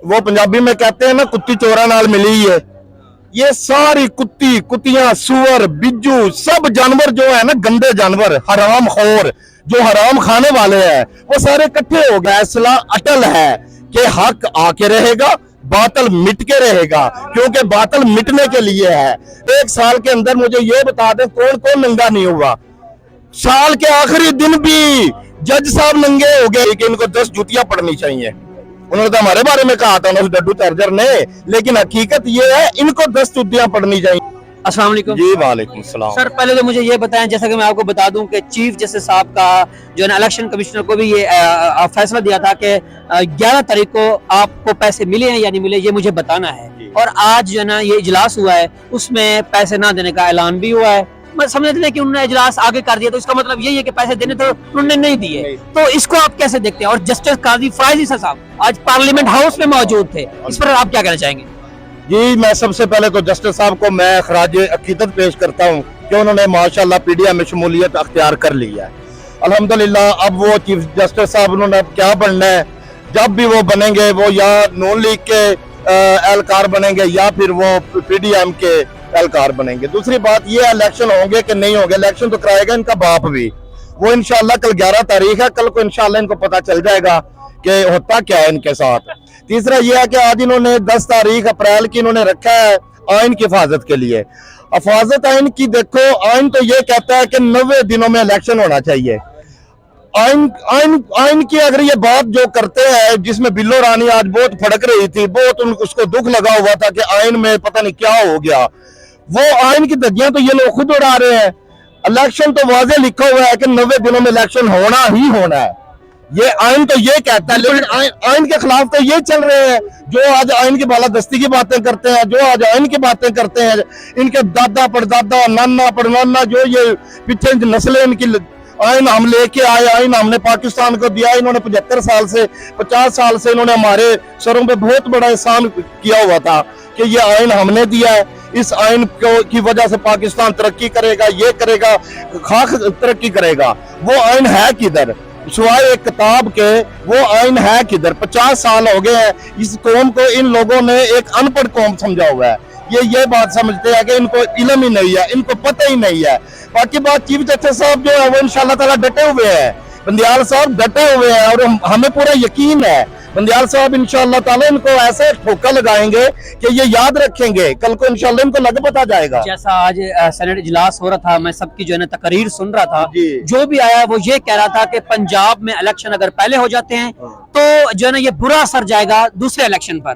वो पंजाबी में कहते हैं ना, कुत्ती चोरा नाल मिली है। ये सारी कुत्ती, कुत्तियां, सुअर, बिज्जू, सब जानवर जो है ना, गंदे जानवर, हराम खोर, जो हराम खाने वाले हैं, वो सारे इकट्ठे हो गए। फैसला अटल है कि हक आके रहेगा, बातल मिट के रहेगा, क्योंकि बातल मिटने के लिए है। 1 साल के अंदर मुझे ये बता दें कौन कौन नंगा नहीं हुआ। साल के आखिरी दिन भी जज साहब नंगे हो गए कि इनको 10 जूतियां पड़नी चाहिए। उन्होंने तो हमारे बारे में कहा था उस डड्डू चार्जर ने, लेकिन हकीकत ये है इनको 10 जूतियां पड़नी चाहिए। अस्सलाम वालेकुम। जी वालेकुम सलाम। सर पहले तो मुझे ये बताएं, जैसा कि मैं आपको बता दूं कि चीफ जस्टिस साहब का जो है ना इलेक्शन कमिश्नर को भी ये फैसला दिया था कि 11 तारीख को आपको पैसे मिले हैं या नहीं मिले, ये मुझे बताना है। और आज जो है ना ये इजलास हुआ है, उसमें पैसे ना देने का ऐलान भी हुआ है। मैं समझते हैं कि उन्होंने इजलास आगे कर दिया, तो इसका मतलब यही है कि पैसे देने तो उन्होंने नहीं दिए। तो इसको आप कैसे देखते हैं? और जस्टिस काजी फराइज ईसा साहब आज पार्लियामेंट हाउस में मौजूद थे, इस पर आप क्या कहना चाहेंगे? जी, मैं सबसे पहले तो जस्टिस साहब को मैं खराज अकीदत पेश करता हूँ कि उन्होंने माशाल्लाह पीडीएम में शमूलियत अख्तियार कर ली है। अल्हम्दुलिल्लाह। अब वो चीफ जस्टिस साहब उन्होंने अब क्या बनना है, जब भी वो बनेंगे वो या नून लीग के एहलकार बनेंगे या फिर वो पीडीएम के एहलकार बनेंगे। दूसरी बात ये, इलेक्शन होंगे कि नहीं होंगे, इलेक्शन तो कराएगा इनका बाप भी। वो इंशाल्लाह कल 11 तारीख है, कल को इंशाल्लाह इनको पता चल जाएगा कि होता क्या है इनके साथ। तीसरा यह है कि आज इन्होंने 10 तारीख अप्रैल की इन्होंने रखा है आइन की हिफाजत के लिए। हिफाजत आइन की देखो, आइन तो ये कहता है कि 90 दिनों में इलेक्शन होना चाहिए। आइन आइन आइन की अगर ये बात जो करते हैं, जिसमें बिल्लो रानी आज बहुत फड़क रही थी, बहुत उसको दुख लगा हुआ था कि आइन में पता नहीं क्या हो गया, वो आइन की धज्जियां तो ये लोग खुद उड़ा रहे हैं। इलेक्शन तो वाज़े लिखा हुआ है कि 90 दिनों में इलेक्शन होना ही होना है। ये आइन तो ये कहता है, लेकिन आइन के खिलाफ तो ये चल रहे हैं जो आज आइन की बालादस्ती की बातें करते हैं, जो आज आइन की बातें करते हैं। इनके दादा परदादा, नाना परनाना, जो ये पीछे नस्लें इनकी, आइन हम लेके आए, आइन हमने पाकिस्तान को दिया। इन्होंने 75 साल से 50 साल से इन्होंने हमारे सरों पे बहुत बड़ा एहसान किया हुआ था कि ये आइन हमने दिया है। इस आइन की वजह से पाकिस्तान तरक्की करेगा, ये करेगा, खाक तरक्की करेगा। वो आइन है किधर? सिवाय एक किताब के वो आइन है किधर? 50 साल हो गए हैं इस कौम को, इन लोगों ने एक अनपढ़ कौम समझा हुआ है। ये बात समझते हैं कि इनको इल्म ही नहीं है, इनको पता ही नहीं है। बाकी बात, चीफ जस्टिस साहब जो है वो इंशाल्लाह ताला डटे हुए हैं, बंदियाल साहब डटे हुए हैं, और हमें पूरा यकीन है बंदियाल साहब इंशाल्लाह ताला इनको ऐसे ठोका लगाएंगे कि ये याद रखेंगे, कल को इंशाल्लाह इनको लग पता जाएगा। जैसा आज सेनेट इजलास हो रहा था, मैं सबकी जो है ना तकरीर सुन रहा था, जो भी आया वो ये कह रहा था कि पंजाब में इलेक्शन अगर पहले हो जाते हैं तो जो है ना ये बुरा असर जाएगा दूसरे इलेक्शन पर।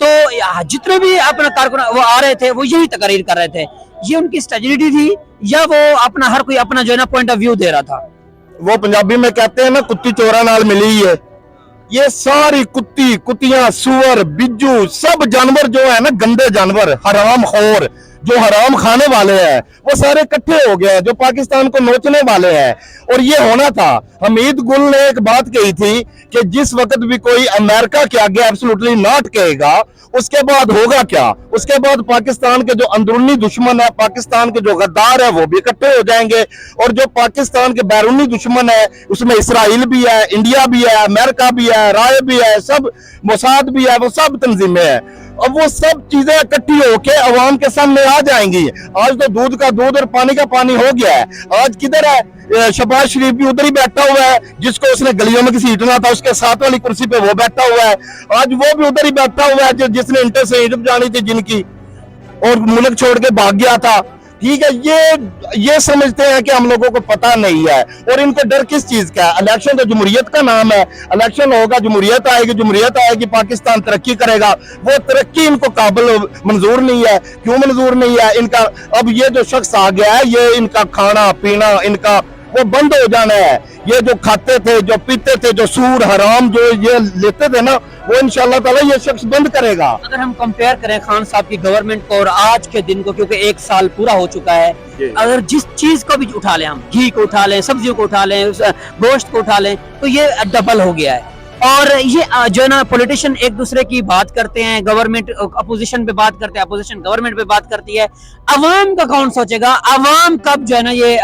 तो जितने भी अपना कारकुन वो आ रहे थे वो यही तकरीर कर रहे थे। ये उनकी स्ट्रेटजी थी या वो अपना हर कोई अपना जो है ना पॉइंट ऑफ व्यू दे रहा था? वो पंजाबी में कहते हैं ना, कुत्ती चोरा नाल मिली है। ये सारी कुत्ती, कुत्तियां, सुअर, बिज्जू, सब जानवर जो है ना, गंदे जानवर, हराम खोर, जो हराम खाने वाले हैं, वो सारे इकट्ठे हो गए हैं जो पाकिस्तान को नोचने वाले हैं। और ये होना था। हमीद गुल ने एक बात कही थी कि जिस वक्त भी कोई अमेरिका के आगे एब्सोल्युटली नॉट कहेगा, उसके बाद होगा क्या? उसके बाद पाकिस्तान के जो अंदरूनी दुश्मन है, पाकिस्तान के जो गद्दार है, वो भी इकट्ठे हो जाएंगे। और जो पाकिस्तान के बैरूनी दुश्मन है, उसमें इसराइल भी है, इंडिया भी है, अमेरिका भी है, राय भी है, सब मोसाद भी है, वो सब तंजीमें हैं। अब वो सब चीजें इकट्ठी होके अवाम के सामने आ जाएंगी। आज तो दूध का दूध और पानी का पानी हो गया है। आज किधर है? शहबाज शरीफ भी उधर ही बैठा हुआ है, जिसको उसने गलियों में घसीटना था, उसके साथ वाली कुर्सी पे वो बैठा हुआ है। आज वो भी उधर ही बैठा हुआ है जिसने इंटर से हिजब जानी थी जिनकी, और मुल्क छोड़ के भाग गया था। ठीक है, ये समझते हैं कि हम लोगों को पता नहीं है। और इनको डर किस चीज का है? इलेक्शन तो जमहूरियत का नाम है, इलेक्शन होगा, जमहूरियत आएगी, जमहूरियत आएगी, पाकिस्तान तरक्की करेगा। वो तरक्की इनको काबिल मंजूर नहीं है। क्यों मंजूर नहीं है? इनका अब ये जो शख्स आ गया है, ये इनका खाना पीना इनका वो बंद हो जाना है। ये जो खाते थे, जो पीते थे, जो सूर हराम जो ये लेते थे ना, वो इंशाल्लाह ताला ये शख्स बंद करेगा। अगर हम कंपेयर करें खान साहब की गवर्नमेंट को और आज के दिन को, क्योंकि 1 साल पूरा हो चुका है, अगर जिस चीज को भी उठा लें, हम घी को उठा लें, सब्जियों को उठा लें, गोश्त को उठा लें, तो ये डबल हो गया है। और ये जो है ना पॉलिटिशियन एक दूसरे की बात करते हैं, गवर्नमेंट अपोजिशन पे बात करते हैं, अपोजिशन गवर्नमेंट पे बात करती है। अवाम का कौन सोचेगा? अवाम कब जो है ना ये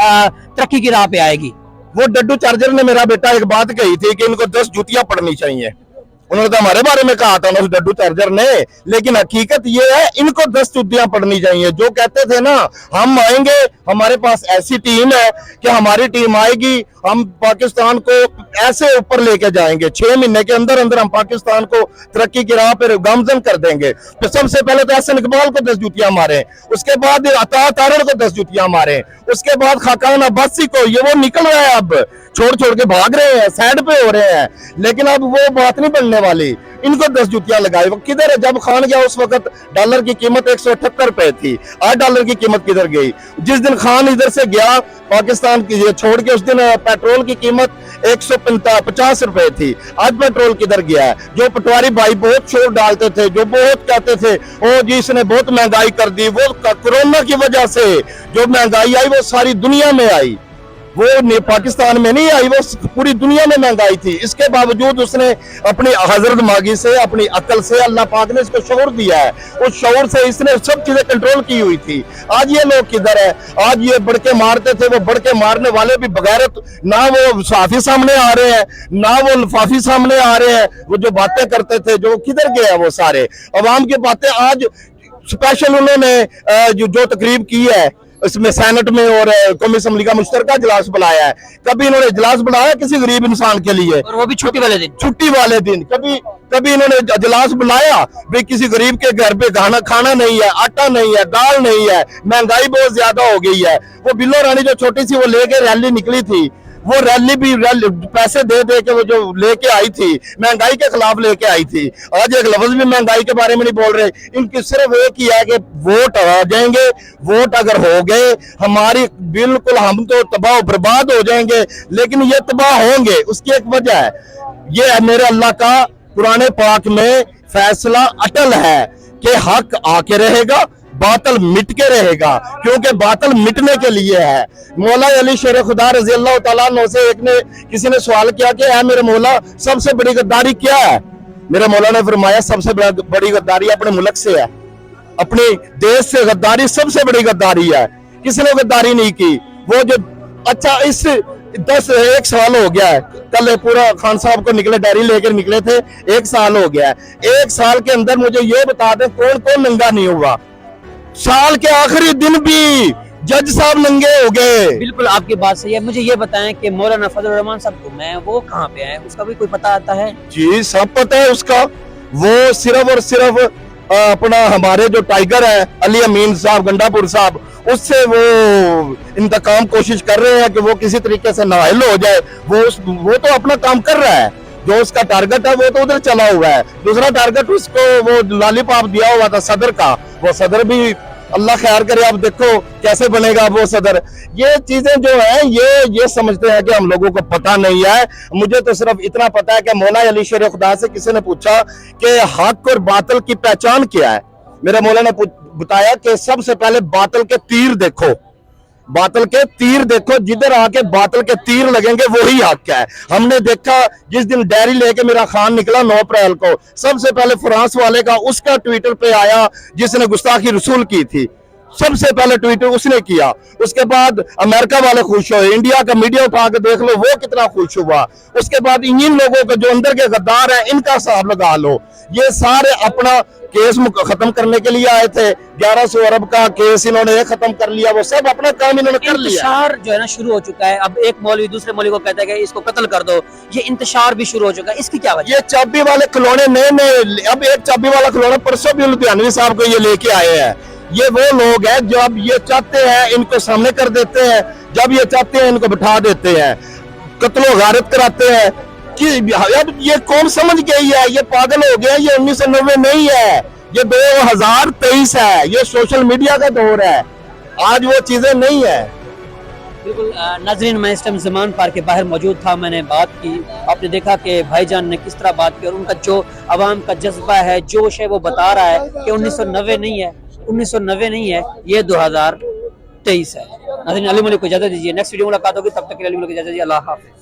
तरक्की की राह पे आएगी? वो डड्डू चार्जर ने, मेरा बेटा, एक बात कही थी कि इनको 10 जूतियां पड़नी चाहिए। उन्होंने तो हमारे बारे में कहा था उस डड्डू चार्जर ने, लेकिन हकीकत ये है इनको 10 चुतियां पड़नी चाहिए। जो कहते थे ना हम आएंगे, हमारे पास ऐसी टीम है कि हमारी टीम आएगी, हम पाकिस्तान को ऐसे ऊपर लेके जाएंगे, 6 महीने के अंदर अंदर हम पाकिस्तान को तरक्की की राह पर गामजन कर देंगे। तो सबसे पहले तो एहसन इकबाल को 10 जूतियां मारे, उसके बाद अता तारड़ को 10 जूतियां मारे, उसके बाद खाकान अब्बासी को। ये वो निकल रहा है, अब छोड़ छोड़ के भाग रहे हैं, साइड पे हो रहे हैं, लेकिन अब वो बात नहीं बनने वाली। इनको 10 जूतियां लगाई। वो किधर है? जब खान गया उस वक्त डॉलर की कीमत 178 रुपए थी, आज डॉलर की कीमत किधर गई? जिस दिन खान इधर से गया पाकिस्तान की छोड़ के, उस दिन पेट्रोल की कीमत 150 रुपए थी, आज पेट्रोल किधर गया है? जो पटवारी भाई बहुत शोर डालते थे, जो बहुत कहते थे ओ जी इसने बहुत महंगाई कर दी, वो कोरोना की वजह से जो महंगाई आई वो सारी दुनिया में आई, वो पाकिस्तान में नहीं आई, वो पूरी दुनिया में महंगाई थी। इसके बावजूद उसने अपनी हजरत मागी से, अपनी अकल से, अल्लाह पाक ने इसको शऊर दिया है, उस शऊर से इसने सब चीजें कंट्रोल की हुई थी। आज ये लोग किधर है? आज ये बढ़ के मारते थे, वो बढ़ के मारने वाले भी बगैरत, ना वो साफी सामने आ रहे हैं, ना वो लफाफी सामने आ रहे हैं। वो जो बातें करते थे, जो किधर गए हैं वो सारे अवाम की बातें? आज स्पेशल उन्होंने जो तकरीब की है इसमें सेनेट में और कौमी असम्बली का मुश्तरका इजलास बुलाया है। कभी इन्होंने इजलास बुलाया किसी गरीब इंसान के लिए? और वो भी छुट्टी वाले दिन, छुट्टी वाले दिन। कभी इन्होंने इजलास बुलाया भाई किसी गरीब के घर पे खाना नहीं है, आटा नहीं है, दाल नहीं है, महंगाई बहुत ज्यादा हो गई है। वो बिल्लो रानी जो छोटी सी वो लेके रैली निकली थी, वो रैली भी पैसे दे दे के वो जो लेके आई थी, महंगाई के खिलाफ लेके आई थी। आज एक लफ्ज भी महंगाई के बारे में नहीं बोल रहे। इनकी सिर्फ एक ही है कि वोट आ जाएंगे, वोट अगर हो गए हमारी बिल्कुल हम तो तबाह बर्बाद हो जाएंगे, लेकिन ये तबाह होंगे उसकी एक वजह है, ये है मेरे अल्लाह का कुरान पाक में फैसला अटल है कि हक आके रहेगा, बातल मिट के रहेगा, क्योंकि बातल मिटने के लिए है। मौला अली शेर खुदा रजी अल्लाह तआला अन्हु से किसी ने सवाल किया कि है मेरे मौला सबसे बड़ी गद्दारी क्या है? मेरे मौला ने फरमाया सबसे बड़ी गद्दारी अपने मुल्क से है, अपने देश से गद्दारी सबसे बड़ी गद्दारी है। किसी ने गद्दारी नहीं की। वो जो अच्छा इस 1 साल हो गया है, कल पूरा खान साहब को निकले डायरी लेकर निकले थे, 1 साल हो गया है। 1 साल के अंदर मुझे ये बता दें कौन कौन नंगा नहीं हुआ? साल के आखिरी दिन भी जज साहब नंगे हो गए। बिल्कुल आपकी बात सही है। मुझे ये बताएं कि मौलाना फजल रहमान साहब को मैं वो कहाँ पे है, उसका भी कोई पता आता है? जी सब पता है उसका। वो सिर्फ और सिर्फ अपना हमारे जो टाइगर है अली अमीन साहब गंडापुर साहब, उससे वो इंतकाम कोशिश कर रहे हैं कि वो किसी तरीके से नाअहल हो जाए। वो तो अपना काम कर रहा है, जो उसका टारगेट है वो तो उधर चला हुआ है। दूसरा टारगेट उसको वो लॉलीपॉप दिया हुआ था सदर का, वो सदर भी अल्लाह खैर करे, अब देखो कैसे बनेगा वो सदर। ये चीजें जो है ये समझते हैं कि हम लोगों को पता नहीं है। मुझे तो सिर्फ इतना पता है कि मौला अली शेर खुदा से किसी ने पूछा कि हक और बातिल की पहचान क्या है? मेरे मौला ने बताया कि सबसे पहले बातिल के तीर देखो, बातिल के तीर देखो, जिधर आके बातिल के तीर लगेंगे वही हक है। हमने देखा जिस दिन डायरी लेके मेरा खान निकला 9 अप्रैल को, सबसे पहले फ्रांस वाले का उसका ट्विटर पे आया जिसने गुस्ताखी रसूल की थी, सबसे पहले ट्वीट उसने किया। उसके बाद अमेरिका वाले खुश हुए, इंडिया का मीडिया उठा के देख लो वो कितना खुश हुआ। उसके बाद इन लोगों के जो अंदर के गद्दार हैं इनका हिसाब लगा लो। ये सारे अपना केस खत्म करने के लिए आए थे, 1100 अरब का केस इन्होंने खत्म कर लिया, वो सब अपना काम इन्होंने कर लिया। इंतशार जो है ना शुरू हो चुका है। अब एक मौलवी दूसरे मौलवी को कहता है कि इसको कत्ल कर दो, ये इंतशार भी शुरू हो चुका है। इसकी क्या वजह? ये चाबी वाले खिलौने नए अब एक चाबी वाला खिलौना परसों भी लुधियानवी साहब को ये लेके आए हैं। ये वो लोग हैं जो अब ये चाहते हैं इनको सामने कर देते हैं, जब ये चाहते हैं इनको बिठा देते हैं, कत्लो गारत कराते हैं कि अब ये कौन समझ गई है, ये पागल हो गया। ये 1990 नहीं है, ये 2023 है, ये सोशल मीडिया का दौर है, आज वो चीजें नहीं है। बिल्कुल नाजरीन, मैं इस टाइम ज़मान पार्क के बाहर मौजूद था, मैंने बात की, आपने देखा कि भाईजान ने किस तरह बात की और उनका जो अवाम का जज्बा है, जोश है, वो बता रहा है कि 1990 नहीं है, 1990 नहीं है, ये 2023 है। नाज़रीन, अली मलिक को इजाज़त दीजिए, नेक्स्ट वीडियो मुलाकात होगी, तब तक के लिए अली मलिक को इजाज़त दीजिए, अल्लाह हाफ़िज़।